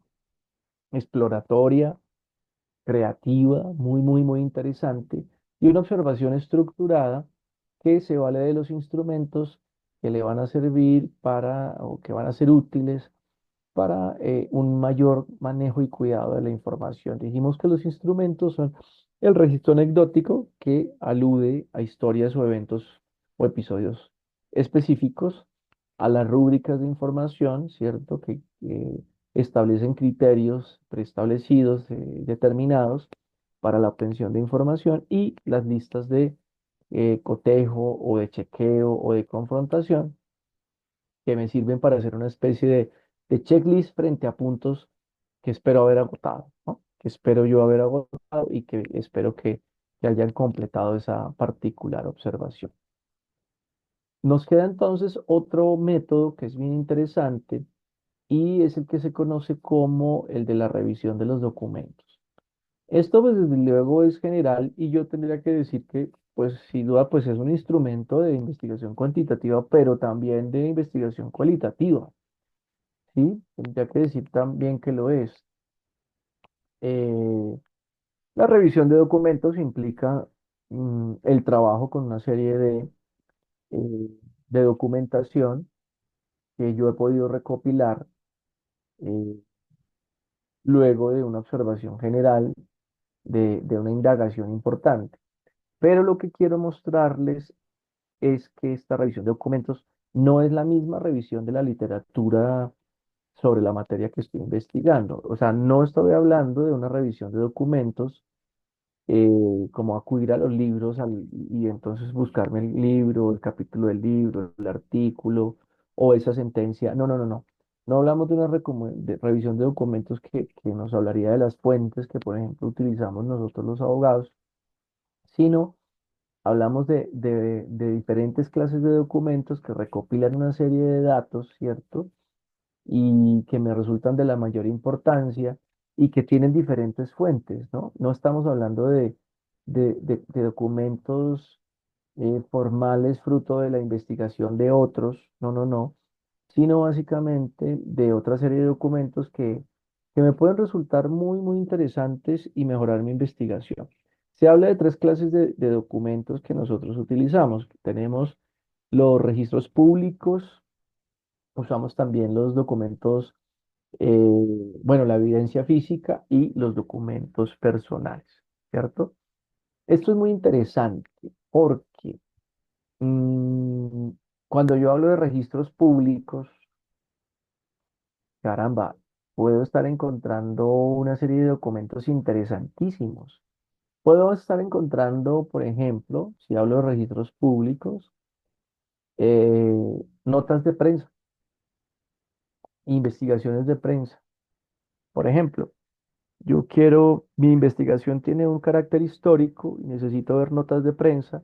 [SPEAKER 2] exploratoria, creativa, muy, muy, muy interesante, y una observación estructurada que se vale de los instrumentos que le van a servir para, o que van a ser útiles para, un mayor manejo y cuidado de la información. Dijimos que los instrumentos son el registro anecdótico, que alude a historias o eventos o episodios específicos, a las rúbricas de información, ¿cierto? Que establecen criterios preestablecidos, determinados para la obtención de información, y las listas de, cotejo o de chequeo o de confrontación, que me sirven para hacer una especie de checklist frente a puntos que espero haber agotado, ¿no? Que espero yo haber agotado y que espero que hayan completado esa particular observación. Nos queda entonces otro método que es bien interesante, y es el que se conoce como el de la revisión de los documentos. Esto pues desde luego es general, y yo tendría que decir que pues sin duda pues es un instrumento de investigación cuantitativa, pero también de investigación cualitativa, ¿sí? Tendría que decir también que lo es. Eh, la revisión de documentos implica, el trabajo con una serie eh, de documentación que yo he podido recopilar eh, luego de una observación general de una indagación importante. Pero lo que quiero mostrarles es que esta revisión de documentos no es la misma revisión de la literatura sobre la materia que estoy investigando. O sea, no estoy hablando de una revisión de documentos como acudir a los libros y entonces buscarme el libro, el capítulo del libro, el artículo o esa sentencia. No, no, no, no. No hablamos de una revisión de documentos que nos hablaría de las fuentes que, por ejemplo, utilizamos nosotros los abogados, sino hablamos de diferentes clases de documentos que recopilan una serie de datos, ¿cierto? Y que me resultan de la mayor importancia y que tienen diferentes fuentes, ¿no? No estamos hablando de documentos formales fruto de la investigación de otros, no, no, no, sino básicamente de otra serie de documentos que me pueden resultar muy, muy interesantes y mejorar mi investigación. Se habla de tres clases de documentos que nosotros utilizamos. Tenemos los registros públicos, usamos también los documentos, bueno, la evidencia física y los documentos personales, ¿cierto? Esto es muy interesante porque mm, cuando yo hablo de registros públicos, caramba, puedo estar encontrando una serie de documentos interesantísimos. Puedo estar encontrando, por ejemplo, si hablo de registros públicos, notas de prensa, investigaciones de prensa. Por ejemplo, yo quiero, mi investigación tiene un carácter histórico y necesito ver notas de prensa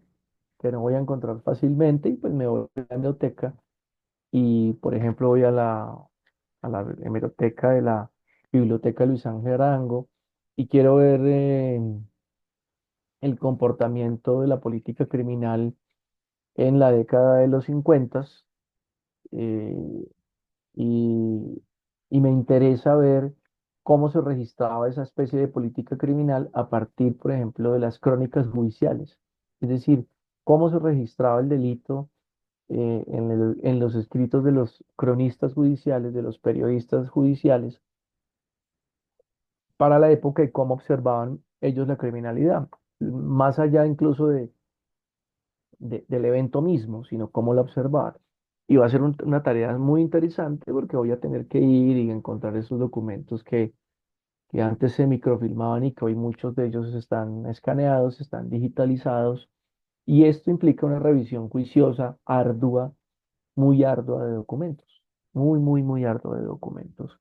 [SPEAKER 2] que no voy a encontrar fácilmente y pues me voy a la biblioteca y, por ejemplo, voy a la hemeroteca de la Biblioteca Luis Ángel Arango y quiero ver el comportamiento de la política criminal en la década de los 50 eh, y, y me interesa ver cómo se registraba esa especie de política criminal a partir, por ejemplo, de las crónicas judiciales. Es decir, cómo se registraba el delito en los escritos de los cronistas judiciales, de los periodistas judiciales, para la época y cómo observaban ellos la criminalidad, más allá incluso del evento mismo, sino cómo la observar. Y va a ser una tarea muy interesante porque voy a tener que ir y encontrar esos documentos que antes se microfilmaban y que hoy muchos de ellos están escaneados, están digitalizados. Y esto implica una revisión juiciosa, ardua, muy ardua de documentos, muy, muy, muy ardua de documentos,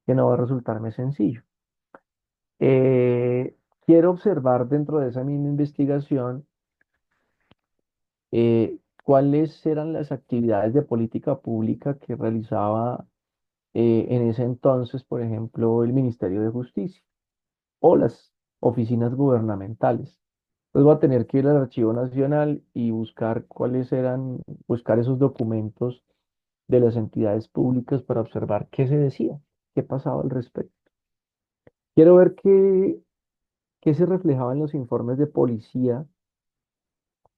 [SPEAKER 2] que no va a resultarme sencillo. Eh, Quiero observar dentro de esa misma investigación cuáles eran las actividades de política pública que realizaba en ese entonces, por ejemplo, el Ministerio de Justicia o las oficinas gubernamentales. Pues voy a tener que ir al Archivo Nacional y buscar cuáles eran, buscar esos documentos de las entidades públicas para observar qué se decía, qué pasaba al respecto. Quiero ver qué se reflejaba en los informes de policía,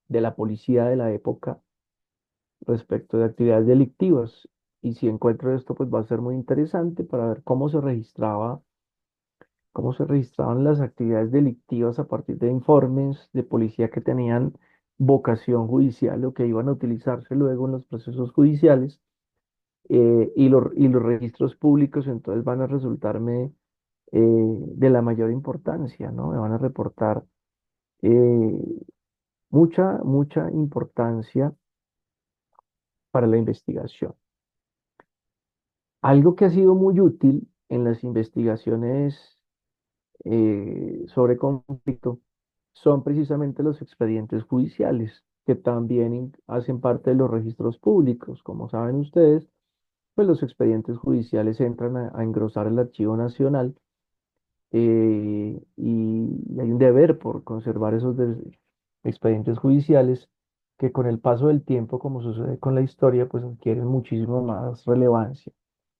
[SPEAKER 2] de la policía de la época respecto de actividades delictivas. Y si encuentro esto, pues va a ser muy interesante para ver cómo se registraban las actividades delictivas a partir de informes de policía que tenían vocación judicial o que iban a utilizarse luego en los procesos judiciales. Y los registros públicos entonces van a resultarme de la mayor importancia, ¿no? Me van a reportar eh, mucha, mucha importancia para la investigación. Algo que ha sido muy útil en las investigaciones sobre conflicto son precisamente los expedientes judiciales, que también hacen parte de los registros públicos. Como saben ustedes, pues los expedientes judiciales entran a engrosar el Archivo Nacional y hay un deber por conservar esos expedientes judiciales que con el paso del tiempo, como sucede con la historia, pues adquieren muchísimo más relevancia.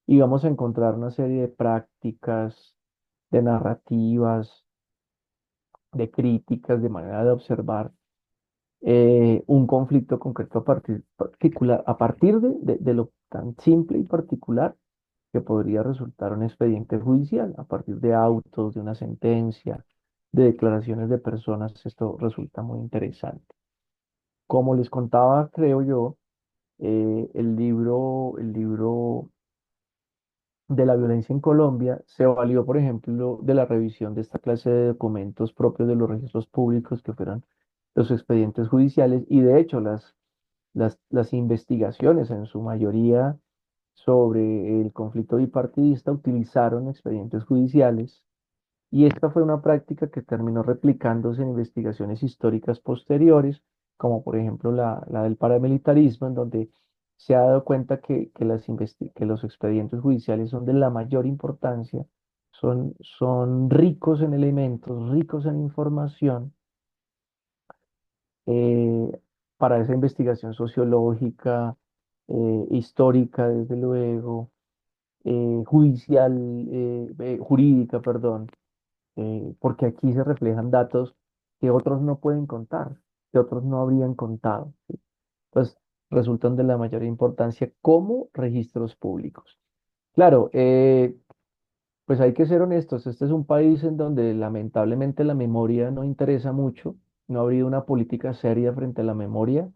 [SPEAKER 2] Y vamos a encontrar una serie de prácticas, de narrativas, de críticas, de manera de observar. un conflicto concreto a partir de lo tan simple y particular que podría resultar un expediente judicial, a partir de autos, de una sentencia, de declaraciones de personas. Esto resulta muy interesante. Como les contaba, creo yo, el libro de la violencia en Colombia se valió, por ejemplo, de la revisión de esta clase de documentos propios de los registros públicos que fueran los expedientes judiciales, y de hecho las investigaciones en su mayoría sobre el conflicto bipartidista utilizaron expedientes judiciales, y esta fue una práctica que terminó replicándose en investigaciones históricas posteriores, como por ejemplo la del paramilitarismo, en donde se ha dado cuenta que los expedientes judiciales son de la mayor importancia, son ricos en elementos, ricos en información, eh, para esa investigación sociológica, histórica, desde luego, judicial, jurídica, perdón, porque aquí se reflejan datos que otros no pueden contar, que otros no habrían contado, ¿sí? Pues resultan de la mayor importancia como registros públicos. Claro, pues hay que ser honestos, este es un país en donde lamentablemente la memoria no interesa mucho, no ha habido una política seria frente a la memoria,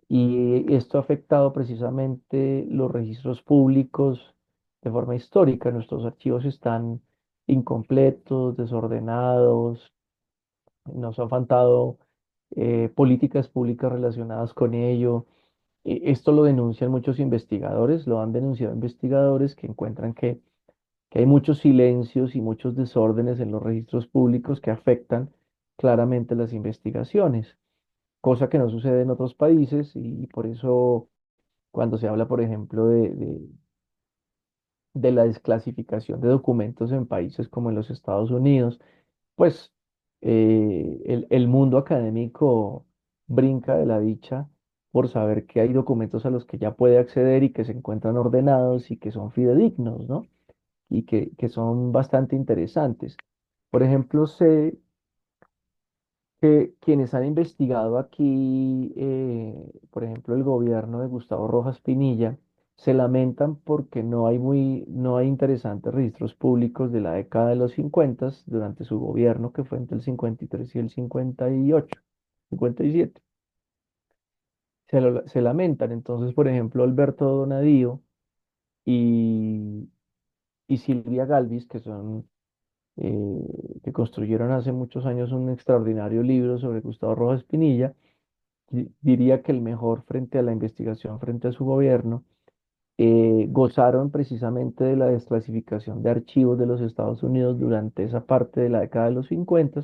[SPEAKER 2] y esto ha afectado precisamente los registros públicos de forma histórica. Nuestros archivos están incompletos, desordenados, nos han faltado políticas públicas relacionadas con ello. Esto lo denuncian muchos investigadores, lo han denunciado investigadores que encuentran que hay muchos silencios y muchos desórdenes en los registros públicos que afectan claramente las investigaciones, cosa que no sucede en otros países, y por eso cuando se habla, por ejemplo, de la desclasificación de documentos en países como en los Estados Unidos, pues el mundo académico brinca de la dicha por saber que hay documentos a los que ya puede acceder y que se encuentran ordenados y que son fidedignos, ¿no? Y que son bastante interesantes. Por ejemplo, sé que quienes han investigado aquí, por ejemplo, el gobierno de Gustavo Rojas Pinilla, se lamentan porque no hay interesantes registros públicos de la década de los 50 durante su gobierno, que fue entre el 53 y el 58, 57. Se lamentan. Entonces, por ejemplo, Alberto Donadío y, y Silvia Galvis, eh, que construyeron hace muchos años un extraordinario libro sobre Gustavo Rojas Pinilla, diría que el mejor frente a la investigación, frente a su gobierno, gozaron precisamente de la desclasificación de archivos de los Estados Unidos durante esa parte de la década de los 50,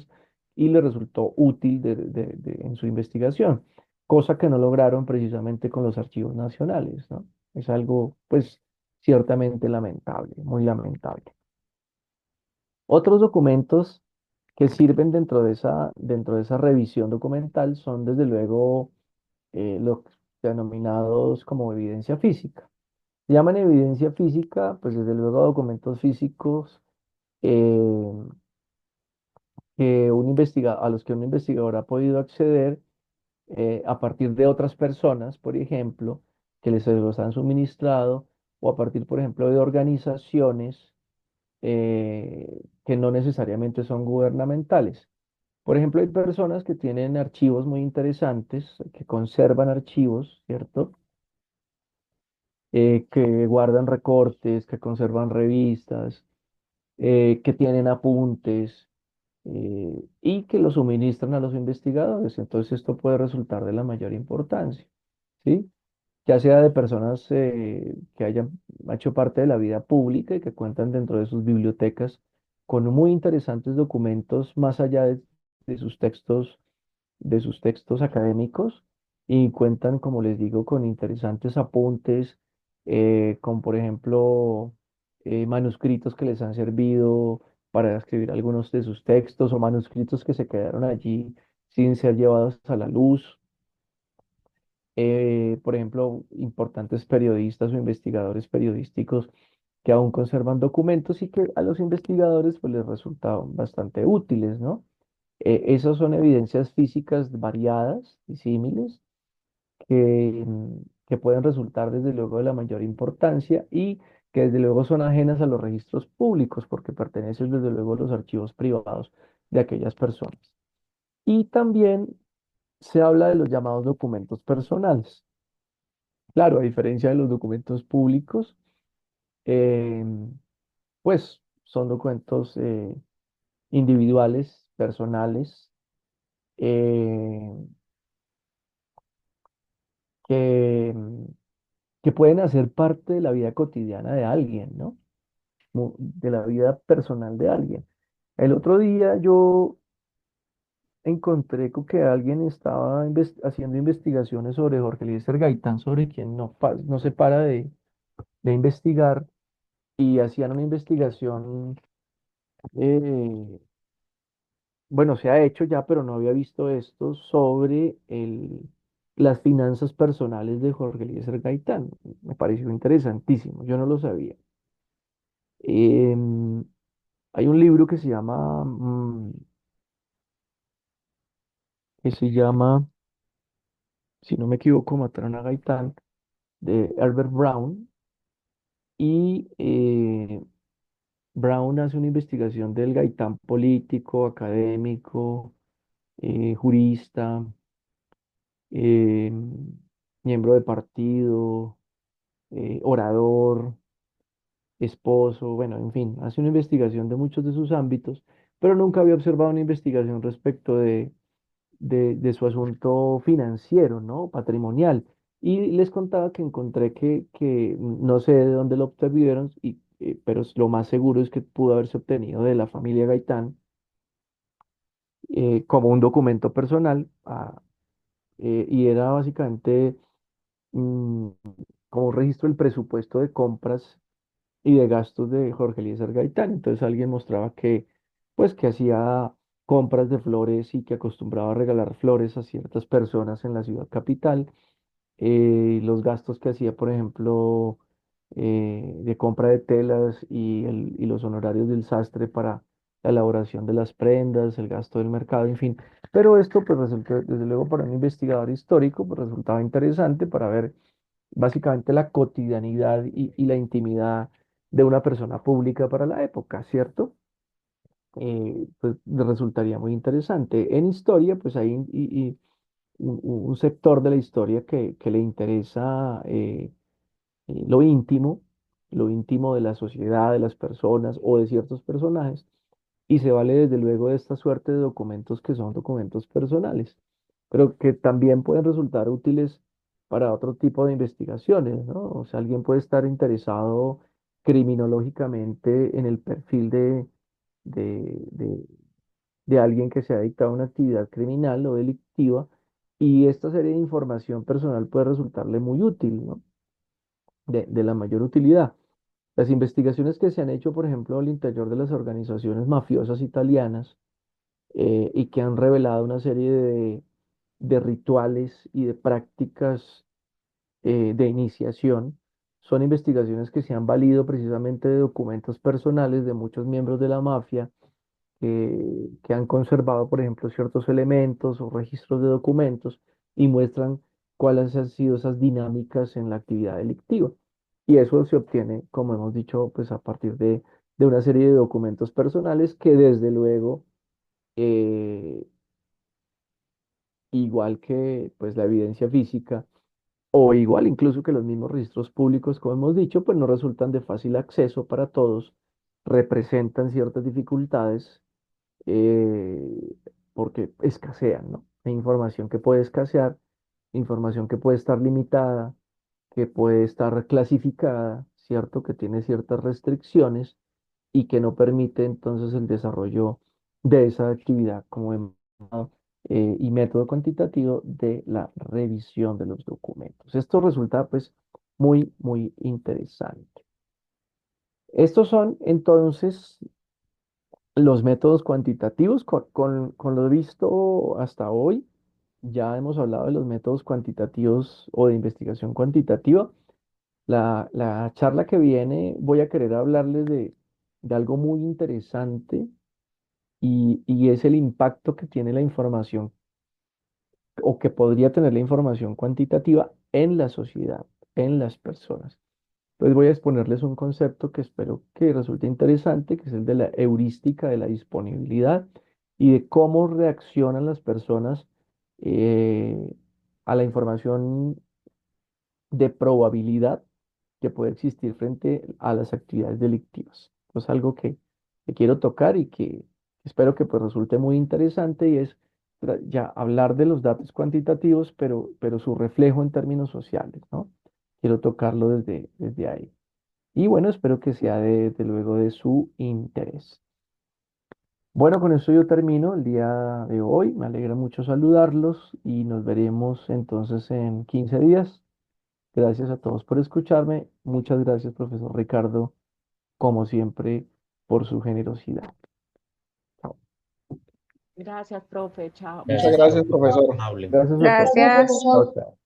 [SPEAKER 2] y le resultó útil en su investigación, cosa que no lograron precisamente con los archivos nacionales, ¿no? Es algo, pues, ciertamente lamentable, muy lamentable. Otros documentos que sirven dentro de esa revisión documental son, desde luego, los denominados como evidencia física. Se llaman evidencia física, pues desde luego documentos físicos, eh, a los que un investigador ha podido acceder a partir de otras personas, por ejemplo, que les los han suministrado, o a partir, por ejemplo, de organizaciones que no necesariamente son gubernamentales. Por ejemplo, hay personas que tienen archivos muy interesantes, que conservan archivos, ¿cierto? Que guardan recortes, que conservan revistas, que tienen apuntes, y que los suministran a los investigadores. Entonces esto puede resultar de la mayor importancia, ¿sí? Ya sea de personas que hayan hecho parte de la vida pública y que cuentan dentro de sus bibliotecas con muy interesantes documentos más allá de sus textos, de sus textos académicos, y cuentan, como les digo, con interesantes apuntes, con, por ejemplo, manuscritos que les han servido para escribir algunos de sus textos, o manuscritos que se quedaron allí sin ser llevados a la luz. Por ejemplo, importantes periodistas o investigadores periodísticos que aún conservan documentos y que a los investigadores pues les resultaban bastante útiles, ¿no? Esas son evidencias físicas variadas, disímiles, que pueden resultar desde luego de la mayor importancia y que desde luego son ajenas a los registros públicos porque pertenecen desde luego a los archivos privados de aquellas personas. Y también se habla de los llamados documentos personales. Claro, a diferencia de los documentos públicos, eh, pues son documentos individuales, personales, eh, que, que pueden hacer parte de la vida cotidiana de alguien, ¿no? De la vida personal de alguien. El otro día yo encontré que alguien estaba haciendo investigaciones sobre Jorge Eliezer Gaitán, sobre quien no se para de investigar, y hacían una investigación, eh, bueno, se ha hecho ya, pero no había visto esto, sobre las finanzas personales de Jorge Eliezer Gaitán. Me pareció interesantísimo, yo no lo sabía. Em, Hay un libro que se llama, si no me equivoco, Mataron a Gaitán, de Herbert Brown, y Brown hace una investigación del Gaitán político, académico, jurista, eh, miembro de partido, orador, esposo, bueno, en fin, hace una investigación de muchos de sus ámbitos, pero nunca había observado una investigación respecto de su asunto financiero, ¿no? Patrimonial. Y les contaba que encontré que no sé de dónde lo obtuvieron, pero lo más seguro es que pudo haberse obtenido de la familia Gaitán, como un documento personal, y era básicamente mm, como un registro del presupuesto de compras y de gastos de Jorge Eliezer Gaitán. Entonces alguien mostraba pues, que hacía compras de flores y que acostumbraba a regalar flores a ciertas personas en la ciudad capital. Los gastos que hacía, por ejemplo, de compra de telas y los honorarios del sastre para la elaboración de las prendas, el gasto del mercado, en fin. Pero esto, pues, resultó, desde luego, para un investigador histórico, pues resultaba interesante para ver básicamente la cotidianidad y la intimidad de una persona pública para la época, ¿cierto? Pues resultaría muy interesante. En historia, pues hay un sector de la historia que le interesa lo íntimo de la sociedad, de las personas o de ciertos personajes, y se vale desde luego de esta suerte de documentos que son documentos personales, pero que también pueden resultar útiles para otro tipo de investigaciones, ¿no? O sea, alguien puede estar interesado criminológicamente en el perfil de, de, de alguien que se ha dedicado a una actividad criminal o delictiva, y esta serie de información personal puede resultarle muy útil, ¿no? De la mayor utilidad. Las investigaciones que se han hecho, por ejemplo, al interior de las organizaciones mafiosas italianas, y que han revelado una serie de rituales y de prácticas de iniciación, son investigaciones que se han valido precisamente de documentos personales de muchos miembros de la mafia, que han conservado, por ejemplo, ciertos elementos o registros de documentos y muestran cuáles han sido esas dinámicas en la actividad delictiva. Y eso se obtiene, como hemos dicho, pues a partir de una serie de documentos personales que desde luego, eh, igual que pues la evidencia física, o igual incluso que los mismos registros públicos, como hemos dicho, pues no resultan de fácil acceso para todos, representan ciertas dificultades, eh, porque escasean, ¿no? Hay información que puede escasear, información que puede estar limitada, que puede estar clasificada, ¿cierto? Que tiene ciertas restricciones y que no permite entonces el desarrollo de esa actividad como y método cuantitativo de la revisión de los documentos. Esto resulta pues muy, muy interesante. Estos son entonces los métodos cuantitativos. Con lo visto hasta hoy, ya hemos hablado de los métodos cuantitativos o de investigación cuantitativa. La charla que viene voy a querer hablarles de algo muy interesante, y es el impacto que tiene la información o que podría tener la información cuantitativa en la sociedad, en las personas. Entonces voy a exponerles un concepto que espero que resulte interesante, que es el de la heurística de la disponibilidad y de cómo reaccionan las personas eh, a la información de probabilidad que puede existir frente a las actividades delictivas. Es algo que quiero tocar y que espero que pues resulte muy interesante y es ya hablar de los datos cuantitativos, pero su reflejo en términos sociales, ¿no? Quiero tocarlo desde ahí. Y bueno, espero que sea de luego de su interés. Bueno, con esto yo termino el día de hoy. Me alegra mucho saludarlos y nos veremos entonces en 15 días. Gracias a todos por escucharme. Muchas gracias, profesor Ricardo, como siempre, por su generosidad. Chao.
[SPEAKER 3] Gracias, profe. Chao.
[SPEAKER 4] Muchas
[SPEAKER 1] Gracias,
[SPEAKER 4] gracias,
[SPEAKER 1] profe, muy
[SPEAKER 4] profesor.
[SPEAKER 1] amable.
[SPEAKER 2] Gracias a todos.
[SPEAKER 5] Gracias.
[SPEAKER 2] Chao, chao.